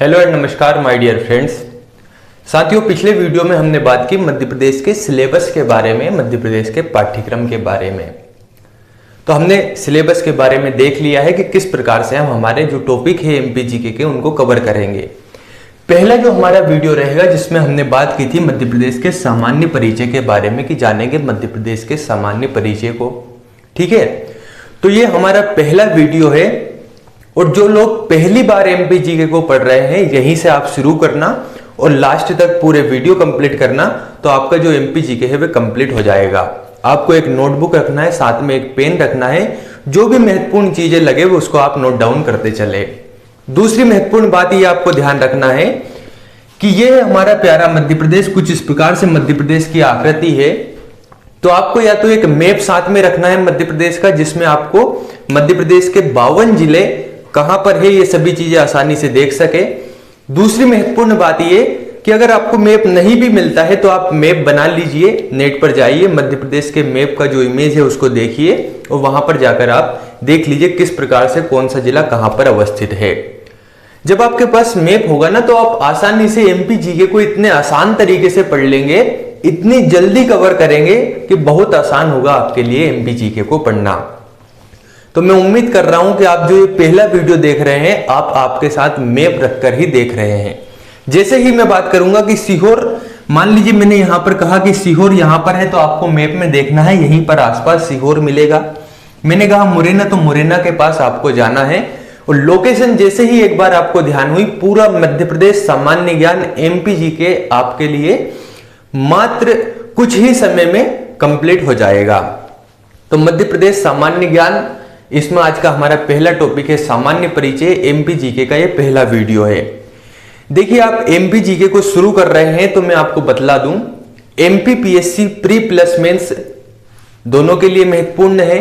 Hello and नमस्कार my dear friends. साथियों, पिछले वीडियो में हमने बात की मध्य प्रदेश के सिलेबस के बारे में, मध्य प्रदेश के पाठ्यक्रम के बारे में। तो हमने सिलेबस के बारे में देख लिया है कि किस प्रकार से हम हमारे जो टॉपिक है एमपीजीके के उनको कवर करेंगे। पहला जो हमारा वीडियो रहेगा जिसमें हमने बात की थी मध्य प्रदेश के सामान्य परिचय के बारे में कि जानेंगे मध्य प्रदेश के सामान्य परिचय को। ठीक है, तो ये हमारा पहला वीडियो है और जो लोग पहली बार एमपीजीके को पढ़ रहे हैं यहीं से आप शुरू करना और लास्ट तक पूरे वीडियो कंप्लीट करना, तो आपका जो एमपीजीके है वह कंप्लीट हो जाएगा। आपको एक नोटबुक रखना है, साथ में एक पेन रखना है, जो भी महत्वपूर्ण चीजें लगे वो उसको आप नोट डाउन करते चले। दूसरी महत्वपूर्ण बात ये आपको ध्यान रखना है कि ये हमारा प्यारा मध्य प्रदेश कुछ इस प्रकार से मध्य प्रदेश की आकृति है। तो आपको या तो एक मैप साथ में रखना है मध्य प्रदेश का, जिसमें आपको मध्य प्रदेश के 52 जिले कहां पर है ये सभी चीजें आसानी से देख सके। दूसरी महत्वपूर्ण बात ये कि अगर आपको मैप नहीं भी मिलता है तो आप मैप बना लीजिए, नेट पर जाइए, मध्य प्रदेश के मैप का जो इमेज है उसको देखिए और वहां पर जाकर आप देख लीजिए किस प्रकार से कौन सा जिला कहां पर अवस्थित है। जब आपके पास मैप होगा ना तो आप आसानी से एमपीजीके को इतने आसान तरीके से पढ़ लेंगे, इतनी जल्दी कवर करेंगे कि बहुत आसान होगा आपके लिए एमपीजीके को पढ़ना। तो मैं उम्मीद कर रहा हूं कि आप जो ये पहला वीडियो देख रहे हैं आप आपके साथ मैप रखकर ही देख रहे हैं। जैसे ही मैं बात करूंगा कि सीहोर, मान लीजिए मैंने यहां पर कहा कि सीहोर यहां पर है, तो आपको मैप में देखना है यहीं पर आसपास सीहोर मिलेगा। मैंने कहा मुरैना, तो मुरैना के पास आपको जाना है और लोकेशन जैसे ही एक बार आपको ध्यान हुई, पूरा मध्य प्रदेश सामान्य ज्ञान एमपीजीके आपके लिए मात्र कुछ ही समय में कंप्लीट हो जाएगा। तो मध्य प्रदेश सामान्य ज्ञान, इसमें आज का हमारा पहला टॉपिक है सामान्य परिचय। एमपीजीके का ये पहला वीडियो है। देखिए, आप एमपीजीके को शुरू कर रहे हैं तो मैं आपको बतला दूं, एमपीपीएससी प्री प्लस मेंस दोनों के लिए महत्वपूर्ण है।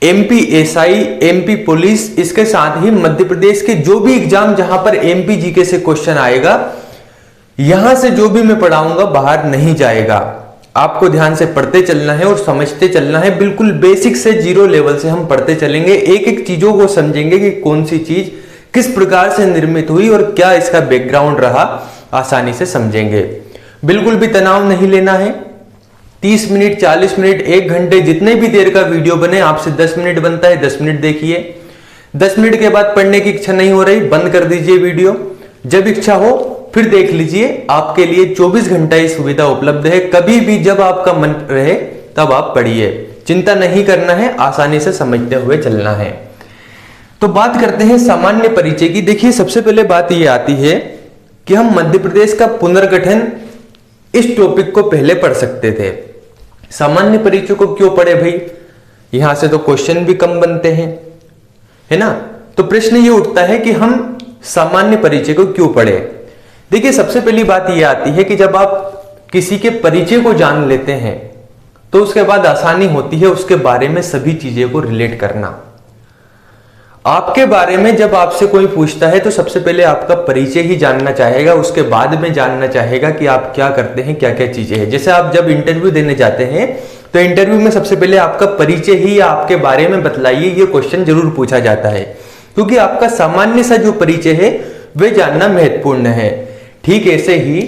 एमपीएसआई, एमपी पुलिस, इसके साथ ही मध्य प्रदेश के जो भी एग्जाम जहां पर एमपीजीके से क्वेश्चन आएगा, यहां से जो भी मैं पढ़ाऊंगा बाहर नहीं जाएगा। आपको ध्यान से पढ़ते चलना है और समझते चलना है। बिल्कुल बेसिक से, जीरो लेवल से हम पढ़ते चलेंगे, एक एक चीजों को समझेंगे कि कौन सी चीज किस प्रकार से निर्मित हुई और क्या इसका बैकग्राउंड रहा, आसानी से समझेंगे। बिल्कुल भी तनाव नहीं लेना है। 30 मिनट, 40 मिनट, 1 घंटे, जितने भी देर का वीडियो बने, आपसे 10 मिनट बनता है 10 मिनट देखिए। 10 मिनट के बाद पढ़ने की इच्छा नहीं हो रही, बंद कर दीजिए वीडियो। जब इच्छा हो फिर देख लीजिए। आपके लिए 24 घंटा ये सुविधा उपलब्ध है। कभी भी जब आपका मन रहे तब आप पढ़िए, चिंता नहीं करना है, आसानी से समझते हुए चलना है। तो बात करते हैं सामान्य परिचय की। देखिए, सबसे पहले बात ये आती है कि हम मध्य प्रदेश का पुनर्गठन इस टॉपिक को पहले पढ़ सकते थे। सामान्य परिचय को क्यों पढ़े भाई? यहां से तो क्वेश्चन भी कम बनते हैं, है ना। तो प्रश्न ये उठता है कि हम सामान्य परिचय को क्यों पढ़े। देखिए, सबसे पहली बात यह आती है कि जब आप किसी के परिचय को जान लेते हैं तो उसके बाद आसानी होती है उसके बारे में सभी चीजें को रिलेट करना। आपके बारे में जब आपसे कोई पूछता है तो सबसे पहले आपका परिचय ही जानना चाहेगा, उसके बाद में जानना चाहेगा कि आप क्या करते हैं, क्या क्या चीजें हैं। जैसे आप जब इंटरव्यू देने जाते हैं तो इंटरव्यू में सबसे पहले आपका परिचय ही या आपके बारे में बतलाइए, ये क्वेश्चन जरूर पूछा जाता है, क्योंकि आपका सामान्य सा जो परिचय है वह जानना महत्वपूर्ण है। ठीक ऐसे ही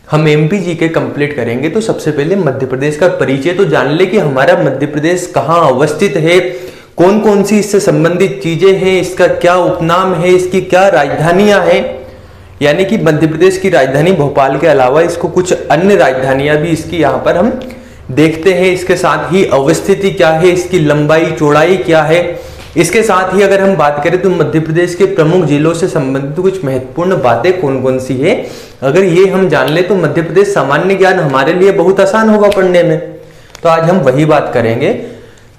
हम एमपीजीके कंप्लीट करेंगे तो सबसे पहले मध्य प्रदेश का परिचय तो जान ले कि हमारा मध्य प्रदेश कहां अवस्थित है, कौन कौन सी इससे संबंधित चीजें हैं, इसका क्या उपनाम है, इसकी क्या राजधानियां हैं। यानी कि मध्य प्रदेश की राजधानी भोपाल के अलावा इसको कुछ अन्य राजधानियां भी इसकी यहां पर हम देखते हैं। इसके साथ ही अवस्थिति क्या है, इसकी लंबाई चौड़ाई क्या है। इसके साथ ही अगर हम बात करें तो मध्य प्रदेश के प्रमुख जिलों से संबंधित कुछ महत्वपूर्ण बातें कौन कौन सी है, अगर ये हम जान ले तो मध्य प्रदेश सामान्य ज्ञान हमारे लिए बहुत आसान होगा पढ़ने में। तो आज हम वही बात करेंगे।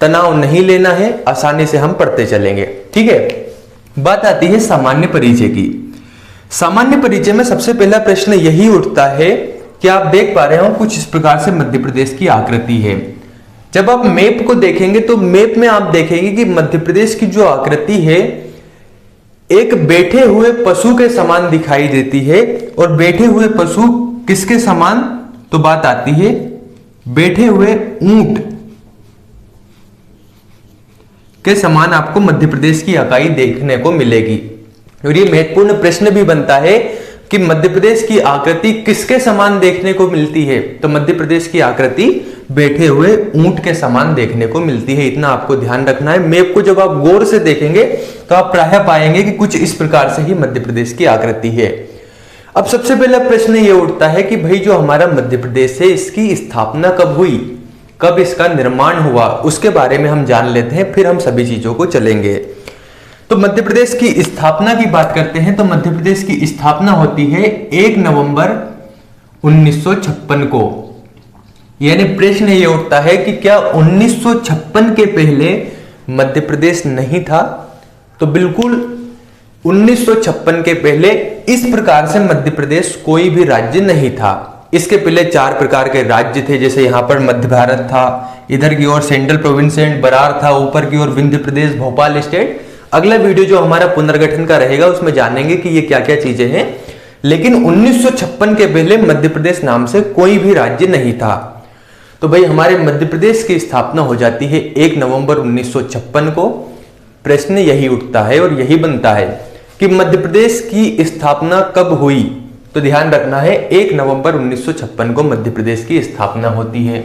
तनाव नहीं लेना है, आसानी से हम पढ़ते चलेंगे। ठीक है, बात आती है सामान्य परिचय की। सामान्य परिचय में सबसे पहला प्रश्न यही उठता है कि आप देख पा रहे हो कुछ इस प्रकार से मध्य प्रदेश की आकृति है। जब आप मैप को देखेंगे तो मैप में आप देखेंगे कि मध्य प्रदेश की जो आकृति है एक बैठे हुए पशु के समान दिखाई देती है। और बैठे हुए पशु किसके समान? तो बात आती है बैठे हुए ऊंट के समान आपको मध्य प्रदेश की इकाई देखने को मिलेगी। और ये महत्वपूर्ण प्रश्न भी बनता है कि मध्य प्रदेश की आकृति किसके समान देखने को मिलती है। तो मध्य प्रदेश की आकृति बैठे हुए ऊंट के समान देखने को मिलती है, इतना आपको ध्यान रखना है। मैप को जब आप गौर से देखेंगे तो आप प्रायः पाएंगे कि कुछ इस प्रकार से ही मध्य प्रदेश की आकृति है। अब सबसे पहला प्रश्न ये उठता है कि भाई जो हमारा मध्य प्रदेश है इसकी स्थापना कब हुई, कब इसका निर्माण हुआ, उसके बारे में हम जान लेते हैं, फिर हम सभी चीजों को चलेंगे। तो मध्य प्रदेश की स्थापना की बात करते हैं तो मध्य प्रदेश की स्थापना होती है 1 नवंबर 1956 को। यानी प्रश्न ये उठता है कि क्या 1956 के पहले मध्य प्रदेश नहीं था? तो बिल्कुल 1956 के पहले इस प्रकार से मध्य प्रदेश कोई भी राज्य नहीं था। इसके पहले 4 प्रकार के राज्य थे, जैसे यहाँ पर मध्य भारत था, इधर की ओर सेंट्रल प्रोविंस एंड बरार था, ऊपर की ओर विंध्य प्रदेश, भोपाल स्टेट। अगला वीडियो जो हमारा पुनर्गठन का रहेगा उसमें जानेंगे कि ये क्या क्या चीजें हैं। लेकिन 1956 के पहले मध्य प्रदेश नाम से कोई भी राज्य नहीं था। तो भाई हमारे मध्य प्रदेश की स्थापना हो जाती है 1 नवंबर 1956 को। प्रश्न यही उठता है और यही बनता है कि मध्य प्रदेश की स्थापना कब हुई। तो ध्यान रखना है 1 नवंबर 1956 को मध्य प्रदेश की स्थापना होती है।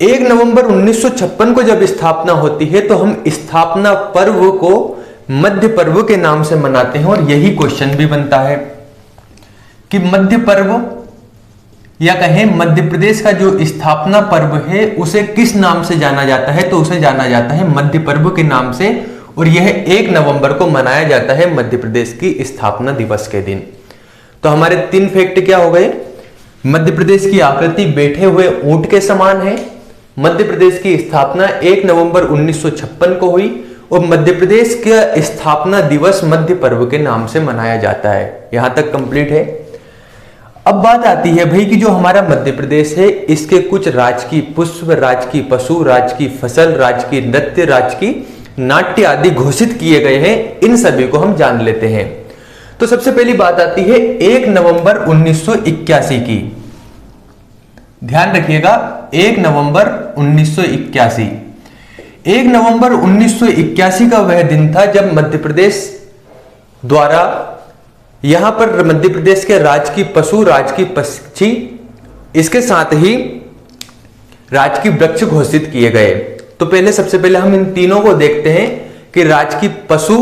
1 नवंबर 1956 को जब स्थापना होती है तो हम स्थापना पर्व को मध्य पर्व के नाम से मनाते हैं। और यही क्वेश्चन भी बनता है कि मध्य पर्व या कहें मध्य प्रदेश का जो स्थापना पर्व है उसे किस नाम से जाना जाता है। तो उसे जाना जाता है मध्य पर्व के नाम से, और यह 1 नवंबर को मनाया जाता है मध्य प्रदेश की स्थापना दिवस के दिन। तो हमारे 3 फैक्ट क्या हो गए? मध्य प्रदेश की आकृति बैठे हुए ऊंट के समान है, मध्य प्रदेश की स्थापना 1 नवंबर 1956 को हुई, और मध्य प्रदेश का स्थापना दिवस मध्य पर्व के नाम से मनाया जाता है। यहां तक कंप्लीट है। अब बात आती है भाई कि जो हमारा मध्य प्रदेश है इसके कुछ राजकीय पुष्प, राजकीय पशु, राजकीय फसल, राजकीय नृत्य, राजकीय नाट्य आदि घोषित किए गए हैं। इन सभी को हम जान लेते हैं। तो सबसे पहली बात आती है 1 नवंबर 1981 की। ध्यान रखिएगा 1 नवंबर 1981। 1 नवंबर 1981 का वह दिन था जब मध्य प्रदेश द्वारा यहां पर मध्य प्रदेश के राजकीय पशु, राजकीय पक्षी, इसके साथ ही राजकीय वृक्ष घोषित किए गए। तो पहले सबसे पहले हम इन तीनों को देखते हैं कि राजकीय पशु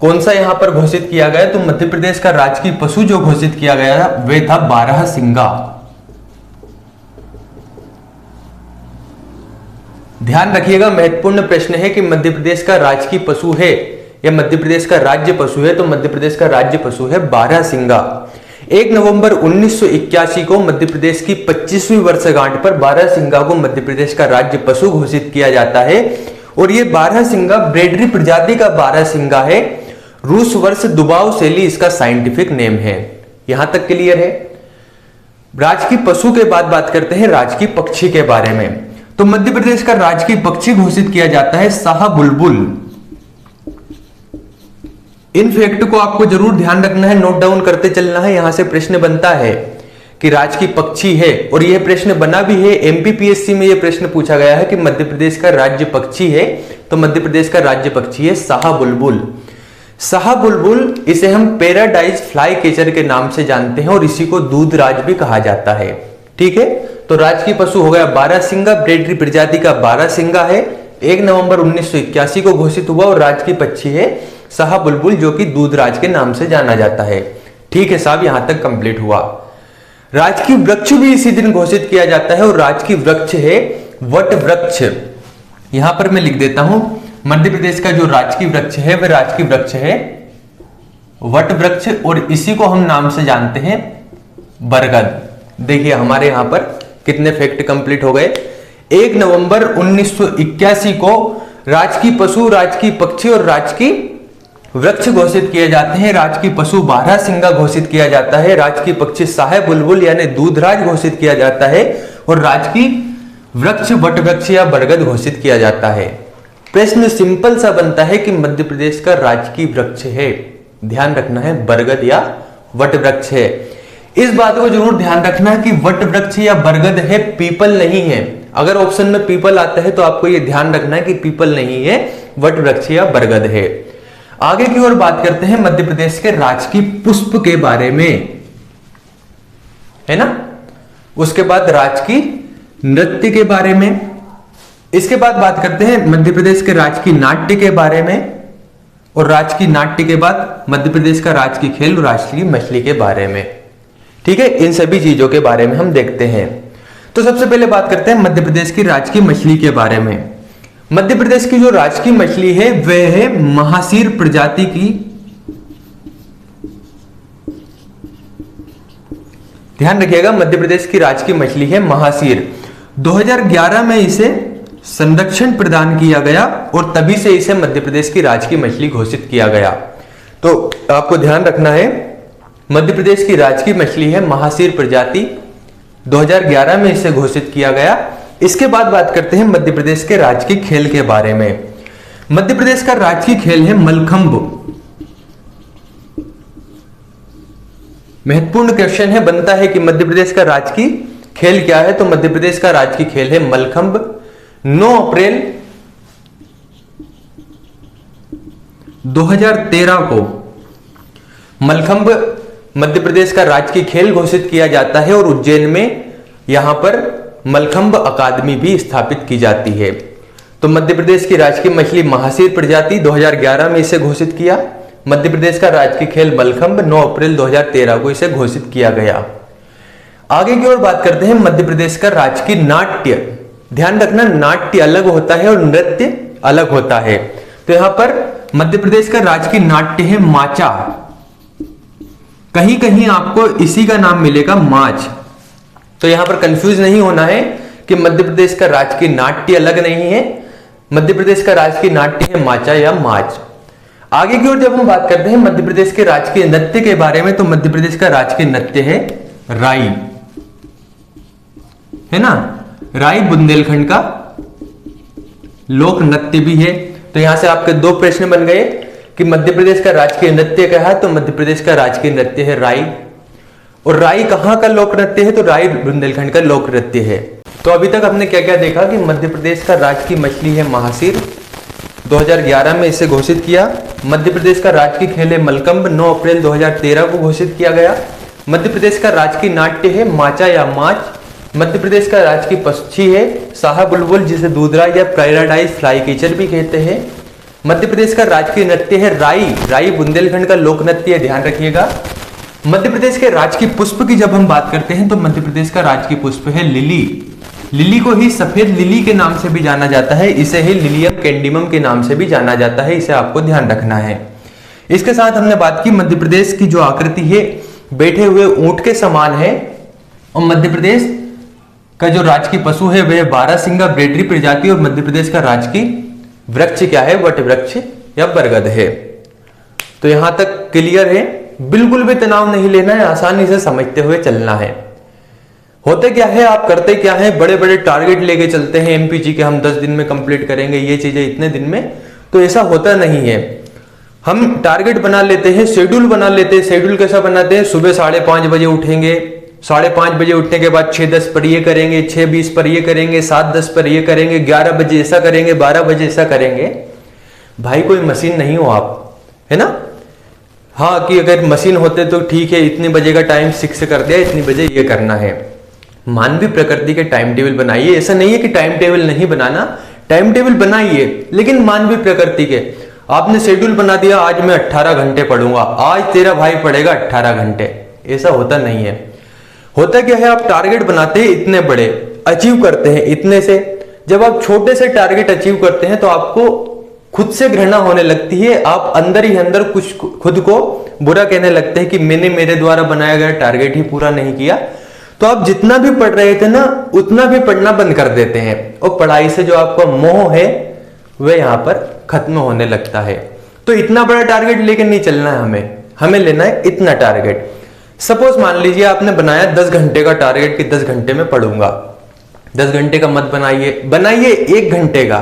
कौन सा यहां पर घोषित किया गया। तो मध्य प्रदेश का राजकीय पशु जो घोषित किया गया वह था बारहसिंगा। ध्यान रखिएगा महत्वपूर्ण प्रश्न है कि मध्य प्रदेश का राजकीय पशु है या मध्य प्रदेश का राज्य पशु है। तो मध्य प्रदेश का राज्य पशु है बारहसिंगा। 1 नवंबर 1981 को मध्य प्रदेश की 25वीं वर्षगांठ पर बारहसिंगा को मध्य प्रदेश का राज्य पशु घोषित किया जाता है। और ये बारहसिंगा ब्रेडरी प्रजाति का बारहसिंगा है। रूस वर्ष दुबाव शैली इसका साइंटिफिक नेम है। यहां तक क्लियर है। राजकीय पशु के बाद बात करते हैं राजकीय पक्षी के बारे में। तो मध्य प्रदेश का राजकीय पक्षी घोषित किया जाता है शाह बुलबुल। इन फैक्ट को आपको जरूर ध्यान रखना है, नोट डाउन करते चलना है। यहां से प्रश्न बनता है कि राजकीय पक्षी है, और यह प्रश्न बना भी है। एमपीपीएससी में यह प्रश्न पूछा गया है कि मध्य प्रदेश का राज्य पक्षी है। तो मध्य प्रदेश का राज्य पक्षी है शाह बुलबुल। शाह बुलबुल इसे हम पैराडाइज फ्लाई कैचर के नाम से जानते हैं, और इसी को दूधराज भी कहा जाता है। ठीक है। तो राजकीय पशु हो गया बारहसिंगा, ब्रेडरी प्रजाति का बारहसिंगा है, 1 नवंबर 1981 को घोषित हुआ। और राजकीय पक्षी है शाह बुलबुल जो कि दूधराज के नाम से जाना जाता है। ठीक है साहब, यहां तक कंप्लीट हुआ। राजकीय वृक्ष भी इसी दिन घोषित किया जाता है, और राजकीय वृक्ष है वट वृक्ष। यहां पर मैं लिख देता हूं, मध्य प्रदेश का जो राजकीय वृक्ष है वह राजकीय वृक्ष है वट वृक्ष, और इसी को हम नाम से जानते हैं बरगद। देखिए हमारे यहां पर कितने फैक्ट कंप्लीट हो गए। 1 नवंबर 1981 को राजकीय पशु, राजकीय पक्षी और राजकीय वृक्ष घोषित किए जाते हैं। राजकीय पशु बारहसिंगा घोषित किया जाता है, राजकीय पक्षी शाह बुलबुल यानी दूधराज घोषित किया जाता है, और राजकीय वृक्ष वट वृक्ष या बरगद घोषित किया जाता है। प्रश्न सिंपल सा बनता है कि मध्य प्रदेश का राजकीय वृक्ष है, ध्यान रखना है, बरगद या वट वृक्ष है। इस बात को जरूर ध्यान रखना है कि वट वृक्ष या बरगद है, पीपल नहीं है। अगर ऑप्शन में पीपल आता है तो आपको यह ध्यान रखना है कि पीपल नहीं है, वट वृक्ष या बरगद है। आगे की ओर बात करते हैं मध्य प्रदेश के राजकीय पुष्प के बारे में, है ना। उसके बाद राजकीय नृत्य के बारे में, इसके बाद बात करते हैं मध्य प्रदेश के राजकीय नाट्य के बारे में, और राजकीय नाट्य के बाद मध्य प्रदेश का राजकीय खेल और राजकीय मछली के बारे में। ठीक है, इन सभी चीजों के बारे में हम देखते हैं। तो सबसे पहले बात करते हैं मध्य प्रदेश की राजकीय मछली के बारे में। मध्य प्रदेश की जो राजकीय मछली है वह है महासीर प्रजाति की, ध्यान रखिएगा, मध्य प्रदेश की राजकीय मछली है महासीर। 2011 में इसे संरक्षण प्रदान किया गया और तभी से इसे मध्य प्रदेश की राजकीय मछली घोषित किया गया। तो आपको ध्यान रखना है, मध्य प्रदेश की राजकीय मछली है महासीर प्रजाति, 2011 में इसे घोषित किया गया। इसके बाद बात करते हैं मध्य प्रदेश के राजकीय खेल के बारे में। मध्य प्रदेश का राजकीय खेल है मलखंब। महत्वपूर्ण क्वेश्चन है, बनता है कि मध्य प्रदेश का राजकीय खेल क्या है, तो मध्य प्रदेश का राजकीय खेल है मलखंब। 9 अप्रैल 2013 को मलखंब मध्य प्रदेश का राजकीय खेल घोषित किया जाता है और उज्जैन में यहां पर मलखंब अकादमी भी स्थापित की जाती है। तो मध्य प्रदेश की राजकीय मछली महासीर प्रजाति, 2011 में इसे घोषित किया। मध्य प्रदेश का राजकीय खेल मलखंब, 9 अप्रैल 2013 को इसे घोषित किया गया। आगे की ओर बात करते हैं मध्य प्रदेश का राजकीय नाट्य। ध्यान रखना, नाट्य अलग होता है और नृत्य अलग होता है। तो यहां पर मध्य प्रदेश का राजकीय नाट्य है माचा। कहीं कहीं आपको इसी का नाम मिलेगा माच। तो यहां पर कंफ्यूज नहीं होना है कि मध्य प्रदेश का राजकीय नाट्य अलग नहीं है, मध्य प्रदेश का राजकीय नाट्य है माचा या माच। आगे की ओर जब हम बात करते हैं मध्य प्रदेश के राजकीय नृत्य के बारे में, तो मध्य प्रदेश का राजकीय नृत्य है राई, है ना। राई बुंदेलखंड का लोक नृत्य भी है। तो यहां से आपके 2 प्रश्न बन गए कि मध्य प्रदेश का राजकीय नृत्य क्या है, तो मध्य प्रदेश का राजकीय नृत्य है राई। और राई कहां का लोक नृत्य है, तो राई बुंदेलखंड का लोक नृत्य है। तो अभी तक हमने क्या क्या देखा कि मध्य प्रदेश का राजकीय मछली है महासीर, 2011 में इसे घोषित किया। मध्य प्रदेश का राजकीय खेल है मलखंब, 9 अप्रैल 2013 को घोषित किया गया। मध्य प्रदेश का राजकीय नाट्य है माचा या माच। मध्य प्रदेश का राजकीय पक्षी है साहा बुलबुल, जिसे दूधरा या पैराडाइज फ्लाई कैचर भी कहते हैं। मध्य प्रदेश का राजकीय नृत्य है राई, राई बुंदेलखंड का लोक नृत्य है, ध्यान रखिएगा। मध्य प्रदेश के राजकीय पुष्प की जब हम बात करते हैं तो मध्य प्रदेश का राजकीय पुष्प है लिली। लिली को ही सफेद लिली के नाम से भी जाना जाता है, इसे ही लिलियम कैंडिमम के नाम से भी जाना जाता है, इसे आपको ध्यान रखना है। इसके साथ हमने बात की मध्य प्रदेश की जो आकृति है बैठे हुए ऊंट के समान है, और मध्य प्रदेश का जो राजकीय पशु है वह बारहसिंगा ब्रेडरी प्रजाति, और मध्य प्रदेश का राजकीय वृक्ष क्या है, वट वृक्ष या बरगद है। तो यहां तक क्लियर है, बिल्कुल भी तनाव नहीं लेना है, आसानी से समझते हुए चलना है। होते क्या है, आप करते क्या है, बड़े बड़े टारगेट लेके चलते हैं एमपीजी के, हम 10 दिन में कंप्लीट करेंगे ये चीजें इतने दिन में, तो ऐसा होता नहीं है। हम टारगेट बना लेते हैं, शेड्यूल बना लेते हैं। शेड्यूल कैसा बनाते हैं, सुबह 5:30 बजे उठेंगे, 5:30 बजे उठने के बाद 6:10 पर ये करेंगे, 6:20 पर ये करेंगे, 7:10 पर ये करेंगे, 11 बजे ऐसा करेंगे, 12 बजे ऐसा करेंगे। भाई कोई मशीन नहीं हो आप, है ना। हाँ कि अगर मशीन होते तो ठीक है, इतने बजे का टाइम फिक्स कर दिया, इतनी बजे ये करना है। मानवीय प्रकृति के टाइम टेबल बनाइए, ऐसा नहीं है कि टाइम टेबल नहीं बनाना, टाइम टेबल बनाइए, लेकिन मानवीय प्रकृति के। आपने शेड्यूल बना दिया, आज मैं 18 घंटे पढ़ूंगा, आज तेरा भाई पढ़ेगा 18 घंटे, ऐसा होता नहीं है। होता क्या है, आप टारगेट बनाते हैं इतने बड़े, अचीव करते हैं इतने से। जब आप छोटे से टारगेट अचीव करते हैं तो आपको खुद से घृणा होने लगती है, आप अंदर ही अंदर कुछ खुद को बुरा कहने लगते हैं कि मैंने मेरे द्वारा बनाया गया टारगेट ही पूरा नहीं किया। तो आप जितना भी पढ़ रहे थे ना, उतना भी पढ़ना बंद कर देते हैं, और पढ़ाई से जो आपका मोह है वह यहां पर खत्म होने लगता है। तो इतना बड़ा टारगेट लेके नहीं चलना है, हमें लेना है इतना टारगेट। सपोज मान लीजिए आपने बनाया 10 घंटे का टारगेट कि 10 घंटे में पढ़ूंगा। 10 घंटे का मत बनाइए 1 घंटे का,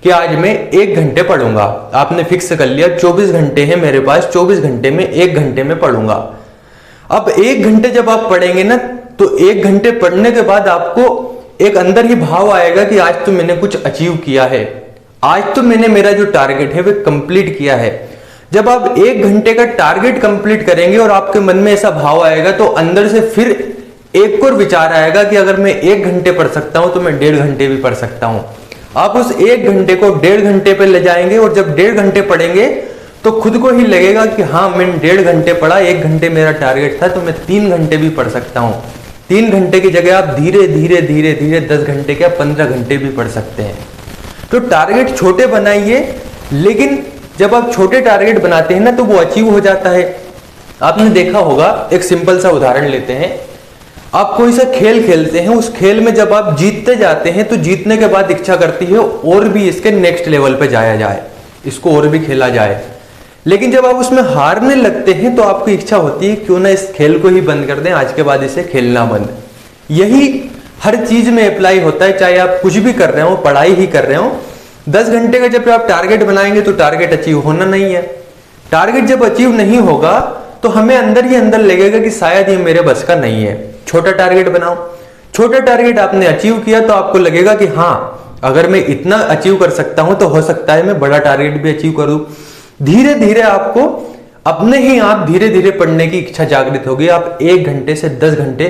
कि आज मैं 1 घंटे पढ़ूंगा। आपने फिक्स कर लिया 24 घंटे हैं मेरे पास, 24 घंटे में 1 घंटे में पढ़ूंगा। अब 1 घंटे जब आप पढ़ेंगे ना, तो 1 घंटे पढ़ने के बाद आपको एक अंदर ही भाव आएगा कि आज तो मैंने कुछ अचीव किया है, आज तो मैंने मेरा जो टारगेट है वह कंप्लीट किया है। जब आप 1 घंटे का टारगेट कंप्लीट करेंगे और आपके मन में ऐसा भाव आएगा तो अंदर से फिर एक और विचार आएगा कि अगर मैं 1 घंटे पढ़ सकता हूं तो मैं 1.5 घंटे भी पढ़ सकता हूं। आप उस 1 घंटे को 1.5 घंटे पे ले जाएंगे और जब 1.5 घंटे पढ़ेंगे तो खुद को ही लगेगा कि हाँ मैंने 1.5 घंटे पढ़ा, 1 घंटे मेरा टारगेट था तो मैं 3 घंटे भी पढ़ सकता हूं। 3 घंटे की जगह आप धीरे धीरे धीरे धीरे 10 घंटे क्या 15 घंटे भी पढ़ सकते हैं। तो टारगेट छोटे बनाइए, लेकिन जब आप छोटे टारगेट बनाते हैं ना तो वो अचीव हो जाता है। आपने देखा होगा, एक सिंपल सा उदाहरण लेते हैं। आप कोई सा खेल खेलते हैं, उस खेल में जब आप जीतते जाते हैं तो जीतने के बाद इच्छा करती है और भी इसके नेक्स्ट लेवल पे जाया जाए, इसको और भी खेला जाए। लेकिन जब आप उसमें हारने लगते हैं तो आपकी इच्छा होती है क्यों ना इस खेल को ही बंद कर दें, आज के बाद इसे खेलना बंद। यही हर चीज में अप्लाई होता है, चाहे आप कुछ भी कर रहे हो, पढ़ाई ही कर रहे हो। 10 घंटे का जब आप टारगेट बनाएंगे तो टारगेट अचीव होना नहीं है। टारगेट जब अचीव नहीं होगा तो हमें अंदर ही अंदर लगेगा कि शायद ये मेरे बस का नहीं है। छोटा टारगेट बनाओ। छोटा टारगेट आपने अचीव किया तो आपको लगेगा कि हाँ अगर मैं इतना अचीव कर सकता हूं तो हो सकता है मैं बड़ा टारगेट भी अचीव करूं। धीरे धीरे आपको अपने ही आप धीरे धीरे पढ़ने की इच्छा जागृत होगी। आप 1 घंटे से 10 घंटे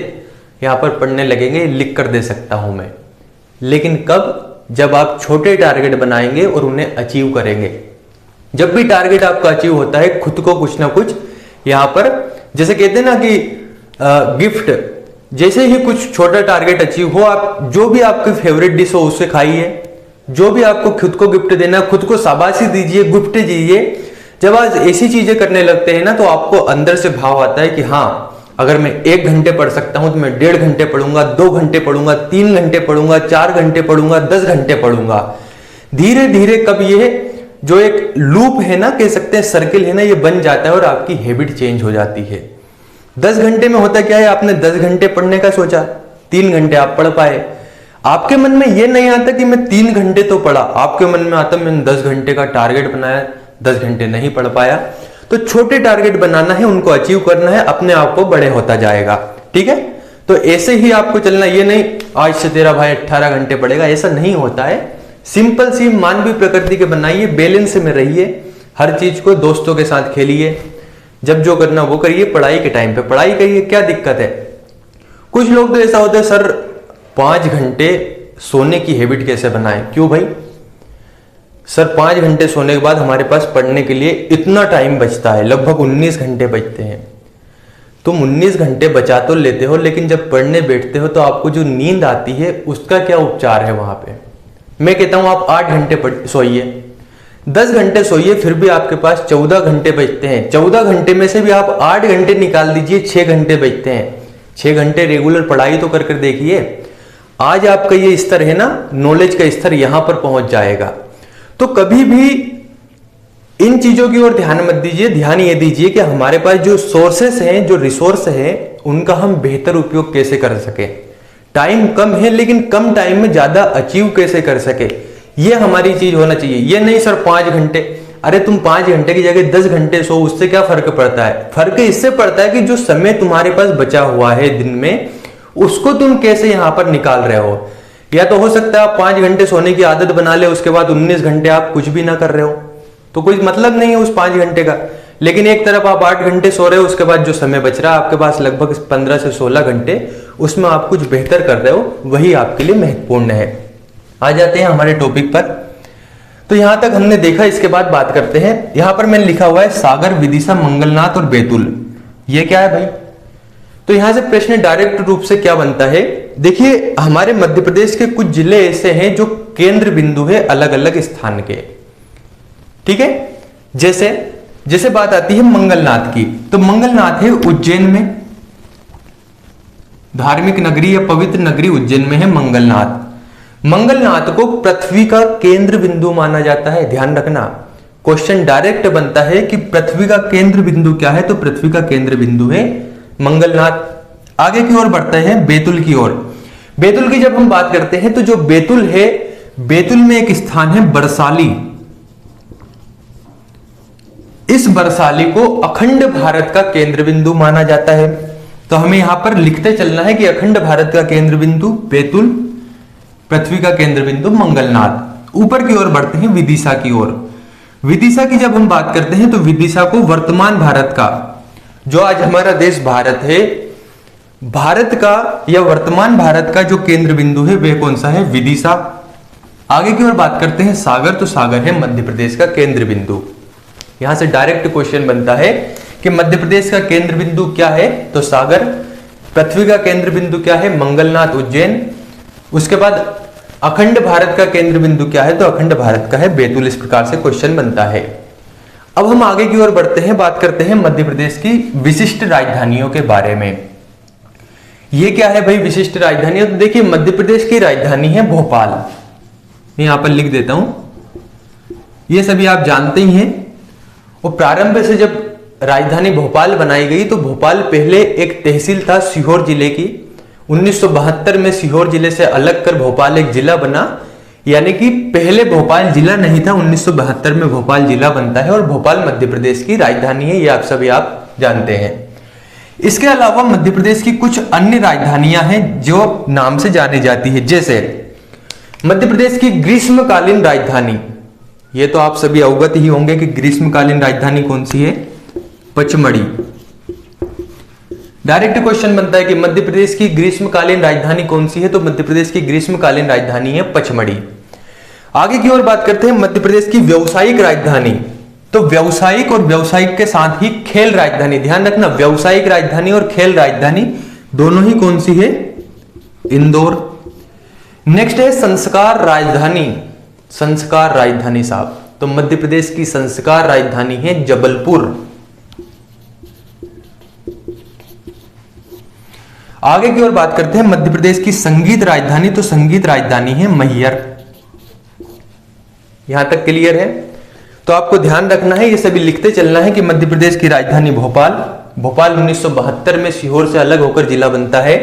यहां पर पढ़ने लगेंगे, लिख कर दे सकता हूं मैं। लेकिन कब? जब आप छोटे टारगेट बनाएंगे और उन्हें अचीव करेंगे। जब भी टारगेट आपका अचीव होता है, खुद को कुछ ना कुछ यहां पर, जैसे कहते हैं ना कि गिफ्ट, जैसे ही कुछ छोटा टारगेट अचीव हो, आप जो भी आपकी फेवरेट डिश हो उससे खाइए। जो भी आपको खुद को गिफ्ट देना, खुद को शाबाशी दीजिए, गिफ्ट दीजिए। जब आज ऐसी चीजें करने लगते हैं ना तो आपको अंदर से भाव आता है कि हाँ अगर मैं 1 घंटे पढ़ सकता हूं तो मैं 1.5 घंटे पढ़ूंगा, 2 घंटे पढ़ूंगा, 3 घंटे पढ़ूंगा, 4 घंटे पढ़ूंगा, 10 घंटे पढ़ूंगा। धीरे धीरे कब ये जो एक लूप है ना, कह सकते हैं सर्किल है ना, ये बन जाता है और आपकी हैबिट चेंज हो जाती है। 10 घंटे में होता क्या है, आपने 10 घंटे पढ़ने का सोचा, 3 घंटे आप पढ़ पाए। आपके मन में यह नहीं आता कि मैं 3 घंटे तो पढ़ा, आपके मन में आता मैंने 10 घंटे का टारगेट बनाया, 10 घंटे नहीं पढ़ पाया। तो छोटे टारगेट बनाना है, उनको अचीव करना है, अपने आप को बड़े होता जाएगा। ठीक है, तो ऐसे ही आपको चलना, ये नहीं आज से तेरा भाई 18 घंटे पढ़ेगा, ऐसा नहीं होता है। सिंपल सी मानवीय प्रकृति के बनाइए, बैलेंस में रहिए, हर चीज को दोस्तों के साथ खेलिए, जब जो करना वो करिए, पढ़ाई के टाइम पे पढ़ाई करिए। क्या दिक्कत है? कुछ लोग तो ऐसा होता है सर 5 घंटे सोने की हैबिट कैसे बनाएं? क्यों भाई? सर 5 घंटे सोने के बाद हमारे पास पढ़ने के लिए इतना टाइम बचता है, लगभग 19 घंटे बचते हैं। तुम 19 घंटे बचा तो लेते हो, लेकिन जब पढ़ने बैठते हो तो आपको जो नींद आती है उसका क्या उपचार है वहां पे? मैं कहता हूं आप 8 घंटे सोइए, 10 घंटे सोइए, फिर भी आपके पास 14 घंटे बचते हैं। 14 घंटे में से भी आप 8 घंटे निकाल दीजिए, 6 घंटे बचते हैं। 6 घंटे रेगुलर पढ़ाई तो कर देखिए। आज आपका ये स्तर है ना, नॉलेज का स्तर यहां पर पहुंच जाएगा। तो कभी भी इन चीजों की ओर ध्यान मत दीजिए, ध्यान ये दीजिए कि हमारे पास जो सोर्सेस हैं, जो रिसोर्स है, उनका हम बेहतर उपयोग कैसे कर सके। टाइम कम है लेकिन कम टाइम में ज्यादा अचीव कैसे कर सके, ये हमारी चीज होना चाहिए। ये नहीं सर 5 घंटे, अरे तुम 5 घंटे की जगह 10 घंटे सो, उससे क्या फर्क पड़ता है? फर्क इससे पड़ता है कि जो समय तुम्हारे पास बचा हुआ है दिन में, उसको तुम कैसे यहां पर निकाल रहे हो। या तो हो सकता है आप 5 घंटे सोने की आदत बना ले, उसके बाद 19 घंटे आप कुछ भी ना कर रहे हो, तो कोई मतलब नहीं है उस 5 घंटे का। लेकिन एक तरफ आप 8 घंटे सो रहे हो, उसके बाद जो समय बच रहा है आपके पास लगभग 15 से 16 घंटे, उसमें आप कुछ बेहतर कर रहे हो, वही आपके लिए महत्वपूर्ण है। आ जाते हैं हमारे टॉपिक पर। तो यहां तक हमने देखा, इसके बाद बात करते हैं। यहां पर मैंने लिखा हुआ है सागर, विदिशा, मंगलनाथ और बैतूल। ये क्या है भाई? तो यहां से प्रश्न डायरेक्ट रूप से क्या बनता है, देखिए हमारे मध्य प्रदेश के कुछ जिले ऐसे हैं जो केंद्र बिंदु है अलग अलग स्थान के। ठीक है, जैसे जैसे बात आती है मंगलनाथ की, तो मंगलनाथ है उज्जैन में, धार्मिक नगरी या पवित्र नगरी उज्जैन में है मंगलनाथ। मंगलनाथ को पृथ्वी का केंद्र बिंदु माना जाता है। ध्यान रखना, क्वेश्चन डायरेक्ट बनता है कि पृथ्वी का केंद्र बिंदु क्या है, तो पृथ्वी का केंद्र बिंदु है मंगलनाथ। आगे की ओर बढ़ते हैं बैतूल की ओर। बैतूल की जब हम बात करते हैं तो जो बैतूल है, बैतूल में एक स्थान है बरसाली। इस बरसाली को अखंड भारत का केंद्र बिंदु माना जाता है। तो हमें यहां पर लिखते चलना है कि अखंड भारत का केंद्र बिंदु बैतूल, पृथ्वी का केंद्र बिंदु मंगलनाथ। ऊपर की ओर बढ़ते हैं विदिशा की ओर। विदिशा की जब हम बात करते हैं तो विदिशा को वर्तमान भारत का, जो आज हमारा देश भारत है, भारत का या वर्तमान भारत का जो केंद्र बिंदु है वह कौन सा है? विदिशा। आगे की ओर बात करते हैं सागर, तो सागर है मध्य प्रदेश का केंद्र बिंदु। यहां से डायरेक्ट क्वेश्चन बनता है कि मध्य प्रदेश का केंद्र बिंदु क्या है? तो सागर। पृथ्वी का केंद्र बिंदु क्या है? मंगलनाथ, उज्जैन। उसके बाद अखंड भारत का केंद्र बिंदु क्या है? तो अखंड भारत का है बैतूल। इस प्रकार से क्वेश्चन बनता है। अब हम आगे की ओर बढ़ते हैं, बात करते हैं मध्य प्रदेश की विशिष्ट राजधानियों के बारे में। ये क्या है भाई विशिष्ट राजधानियां? तो देखिए मध्य प्रदेश की राजधानी है भोपाल। मैं यहां पर लिख देता हूं, ये सभी आप जानते ही हैं। और प्रारंभ से जब राजधानी भोपाल बनाई गई तो भोपाल पहले एक तहसील था सीहोर जिले की। 1972 में सीहोर जिले से अलग कर भोपाल एक जिला बना, यानी कि पहले भोपाल जिला नहीं था, 1972 में भोपाल जिला बनता है और भोपाल मध्य प्रदेश की राजधानी है। ये आप सभी आप जानते हैं। इसके अलावा मध्य प्रदेश की कुछ अन्य राजधानियां हैं जो नाम से जानी जाती है, जैसे मध्य प्रदेश की ग्रीष्मकालीन राजधानी। ये तो आप सभी अवगत ही होंगे कि ग्रीष्मकालीन राजधानी कौन सी है? पचमढ़ी। डायरेक्ट क्वेश्चन बनता है कि मध्य प्रदेश की ग्रीष्मकालीन राजधानी कौन सी है? तो मध्य प्रदेश की ग्रीष्मकालीन राजधानी है पचमढ़ी। आगे की ओर बात करते हैं मध्य प्रदेश की व्यावसायिक राजधानी। तो व्यावसायिक और व्यावसायिक के साथ ही खेल राजधानी, ध्यान रखना व्यावसायिक राजधानी और खेल राजधानी दोनों ही कौन सी है? इंदौर। नेक्स्ट है संस्कार राजधानी। संस्कार राजधानी साहब, तो मध्य प्रदेश की संस्कार राजधानी है जबलपुर। आगे की ओर बात करते हैं मध्य प्रदेश की संगीत राजधानी। तो संगीत राजधानी है मैहर। यहां तक क्लियर है? तो आपको ध्यान रखना है, ये सभी लिखते चलना है कि मध्य प्रदेश की राजधानी भोपाल। भोपाल 1972 में सीहोर से अलग होकर जिला बनता है।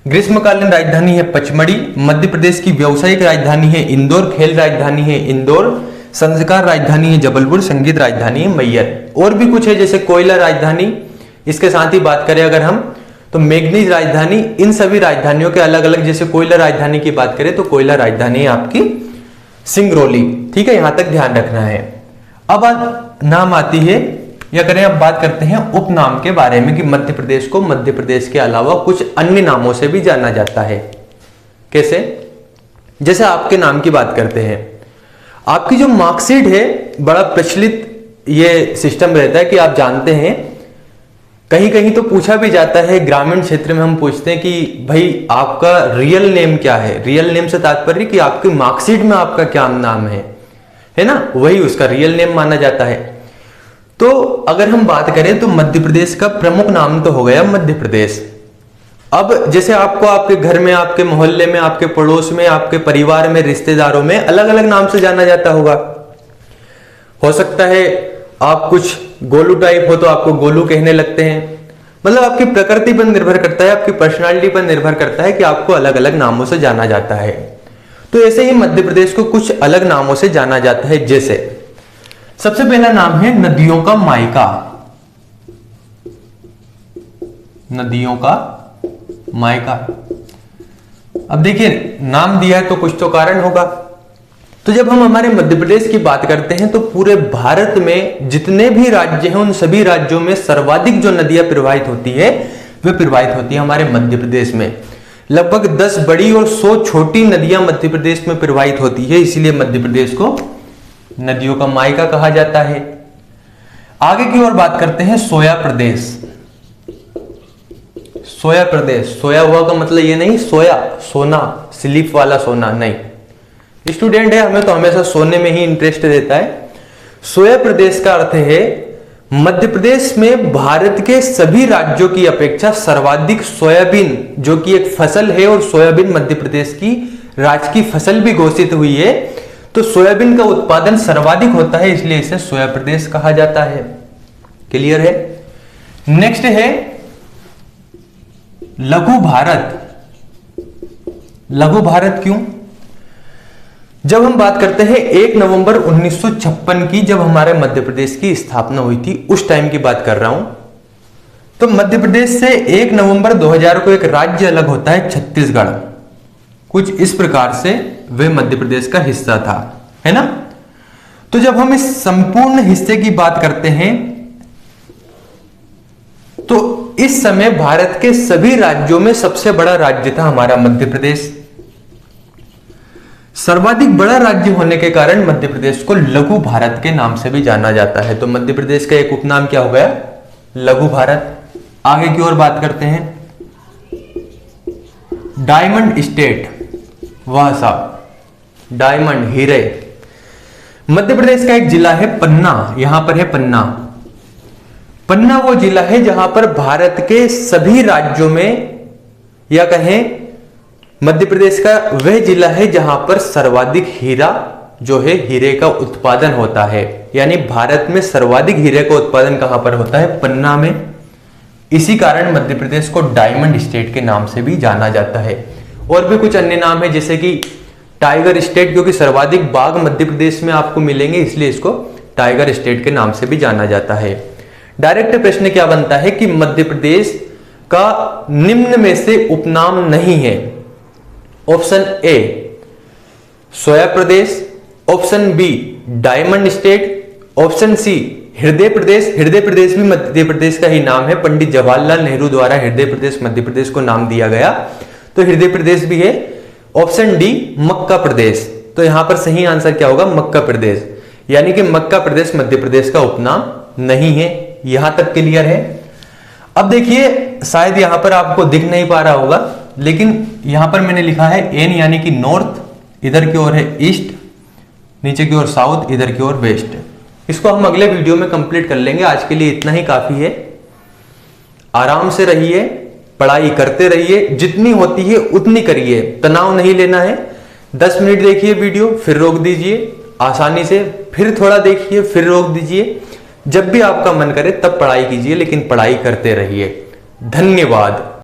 ग्रीष्मकालीन राजधानी है पचमढ़ी। मध्य प्रदेश की व्यावसायिक राजधानी है इंदौर। खेल राजधानी है इंदौर। संस्कार राजधानी है जबलपुर। संगीत राजधानी है मैहर। और भी कुछ है जैसे कोयला राजधानी। इसके साथ ही बात करें अगर हम तो मैग्नीज राजधानी। इन सभी राजधानियों के अलग अलग, जैसे कोयला राजधानी की बात करें तो कोयला राजधानी है आपकी सिंगरौली। ठीक है, यहां तक ध्यान रखना है। अब नाम आती है या करें अब बात करते हैं उपनाम के बारे में कि मध्य प्रदेश को मध्य प्रदेश के अलावा कुछ अन्य नामों से भी जाना जाता है। कैसे? जैसे आपके नाम की बात करते हैं, आपकी जो मार्कशीट है, बड़ा प्रचलित ये सिस्टम रहता है कि आप जानते हैं कहीं कहीं तो पूछा भी जाता है, ग्रामीण क्षेत्र में हम पूछते हैं कि भाई आपका रियल नेम क्या है। रियल नेम से तात्पर्य कि आपकी मार्कशीट में आपका क्या नाम है ना, वही उसका रियल नेम माना जाता है। तो अगर हम बात करें तो मध्य प्रदेश का प्रमुख नाम तो हो गया मध्य प्रदेश। अब जैसे आपको आपके घर में, आपके मोहल्ले में, आपके पड़ोस में, आपके परिवार में, रिश्तेदारों में अलग अलग नाम से जाना जाता होगा। हो सकता है आप कुछ गोलू टाइप हो तो आपको गोलू कहने लगते हैं। मतलब आपकी प्रकृति पर निर्भर करता है, आपकी पर्सनालिटी पर निर्भर करता है कि आपको अलग अलग नामों से जाना जाता है। तो ऐसे ही मध्य प्रदेश को कुछ अलग नामों से जाना जाता है। जैसे सबसे पहला नाम है नदियों का मायका। नदियों का मायका। अब देखिए नाम दिया है तो कुछ तो कारण होगा। तो जब हम हमारे मध्य प्रदेश की बात करते हैं तो पूरे भारत में जितने भी राज्य हैं उन सभी राज्यों में सर्वाधिक जो नदियां प्रवाहित होती है वे प्रवाहित होती है हमारे मध्य प्रदेश में। लगभग 10 बड़ी और 100 छोटी नदियां मध्य प्रदेश में प्रवाहित होती है, इसीलिए मध्य प्रदेश को नदियों का मायका कहा जाता है। आगे की ओर बात करते हैं सोया प्रदेश। सोया प्रदेश, सोया हुआ का मतलब ये नहीं सोया सोना, स्लीप वाला सोना नहीं। स्टूडेंट है, हमें तो हमेशा सोने में ही इंटरेस्ट रहता है। सोया प्रदेश का अर्थ है मध्य प्रदेश में भारत के सभी राज्यों की अपेक्षा सर्वाधिक सोयाबीन, जो कि एक फसल है और सोयाबीन मध्य प्रदेश की राज्य की फसल भी घोषित हुई है, तो सोयाबीन का उत्पादन सर्वाधिक होता है, इसलिए इसे सोया प्रदेश कहा जाता है। क्लियर है? नेक्स्ट है लघु भारत। लघु भारत क्यों? जब हम बात करते हैं 1 नवंबर 1956 की, जब हमारे मध्य प्रदेश की स्थापना हुई थी, उस टाइम की बात कर रहा हूं, तो मध्य प्रदेश से 1 नवंबर 2000 को एक राज्य अलग होता है छत्तीसगढ़। कुछ इस प्रकार से वह मध्य प्रदेश का हिस्सा था, है ना। तो जब हम इस संपूर्ण हिस्से की बात करते हैं तो इस समय भारत के सभी राज्यों में सबसे बड़ा राज्य था हमारा मध्य प्रदेश। सर्वाधिक बड़ा राज्य होने के कारण मध्य प्रदेश को लघु भारत के नाम से भी जाना जाता है। तो मध्य प्रदेश का एक उपनाम क्या हो गया? लघु भारत। आगे की ओर बात करते हैं, डायमंड स्टेट, वह साहब डायमंड, हीरे। मध्य प्रदेश का एक जिला है पन्ना, यहां पर है पन्ना। पन्ना वो जिला है जहां पर भारत के सभी राज्यों में, या कहें मध्य प्रदेश का वह जिला है जहां पर सर्वाधिक हीरा जो है, हीरे का उत्पादन होता है। यानी भारत में सर्वाधिक हीरे का उत्पादन कहां पर होता है? पन्ना में। इसी कारण मध्य प्रदेश को डायमंड स्टेट के नाम से भी जाना जाता है। और भी कुछ अन्य नाम है जैसे कि टाइगर स्टेट, क्योंकि सर्वाधिक बाघ मध्य प्रदेश में आपको मिलेंगे, इसलिए इसको टाइगर स्टेट के नाम से भी जाना जाता है। डायरेक्ट प्रश्न क्या बनता है कि मध्य प्रदेश का निम्न में से उपनाम नहीं है। ऑप्शन ए सोया प्रदेश, option B diamond state, option C हृदय प्रदेश। हृदय प्रदेश भी मध्य प्रदेश का ही नाम है, पंडित जवाहरलाल नेहरू द्वारा हृदय प्रदेश मध्य प्रदेश को नाम दिया गया, तो हृदय प्रदेश भी है। ऑप्शन डी मक्का प्रदेश। तो यहां पर सही आंसर क्या होगा? मक्का प्रदेश। यानी कि मक्का प्रदेश मध्य प्रदेश का उपनाम नहीं है। यहां तक क्लियर है? अब देखिए, शायद यहां पर आपको दिख नहीं पा रहा होगा, लेकिन यहां पर मैंने लिखा है एन, यानी कि नॉर्थ, इधर की ओर है ईस्ट, नीचे की ओर साउथ, इधर की ओर वेस्ट। इसको हम अगले वीडियो में कंप्लीट कर लेंगे। आज के लिए इतना ही काफी है। आराम से रहिए, पढ़ाई करते रहिए, जितनी होती है उतनी करिए, तनाव नहीं लेना है। 10 मिनट देखिए वीडियो, फिर रोक दीजिए आसानी से, फिर थोड़ा देखिए, फिर रोक दीजिए। जब भी आपका मन करे तब पढ़ाई कीजिए, लेकिन पढ़ाई करते रहिए। धन्यवाद।